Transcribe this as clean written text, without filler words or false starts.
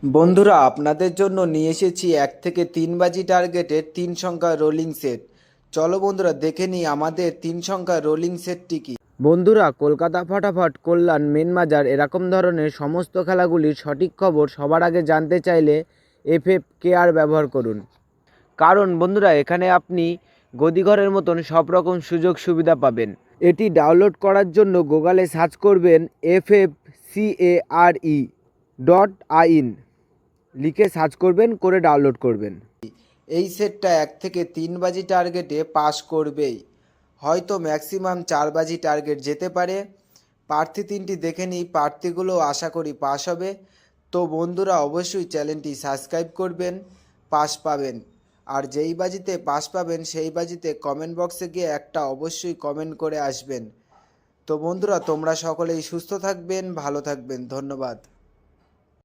বন্ধুরা, আপনাদের জন্য নিয়ে এসেছি 1 থেকে 3 বাজি টার্গেটের 3 সংখ্যার রোলিং সেট। চলো বন্ধুরা, দেখে নিই আমাদের 3 সংখ্যার রোলিং সেটটি কি। বন্ধুরা, কলকাতা ফাটাফাট, কল্যাণ, মেন বাজার এরকম ধরনের সমস্ত খেলাগুলির সঠিক খবর সবার আগে জানতে চাইলে FFKR ব্যবহার করুন। কারণ বন্ধুরা, এখানে আপনি গদিঘরের মতন সব রকম সুযোগ সুবিধা পাবেন। এটি ডাউনলোড করার জন্য গুগলে সার্চ করবেন FFCARE.in, লিখে সার্চ করবেন, করে ডাউনলোড করবেন। এই সেটটা 1 থেকে 3 বাজি টার্গেটে পাস করবেই, হয়তো ম্যাক্সিমাম 4 বাজি টার্গেট যেতে পারে। প্রার্থী 3টি দেখে নিই, প্রার্থীগুলো আশা করি পাস হবে। তো বন্ধুরা, অবশ্যই চ্যানেলটি সাবস্ক্রাইব করবেন, পাস পাবেন। আর যেই বাজিতে পাস পাবেন সেই বাজিতে কমেন্ট বক্সে গিয়ে একটা অবশ্যই কমেন্ট করে আসবেন। তো বন্ধুরা, তোমরা সকলেই সুস্থ থাকবেন, ভালো থাকবেন, ধন্যবাদ।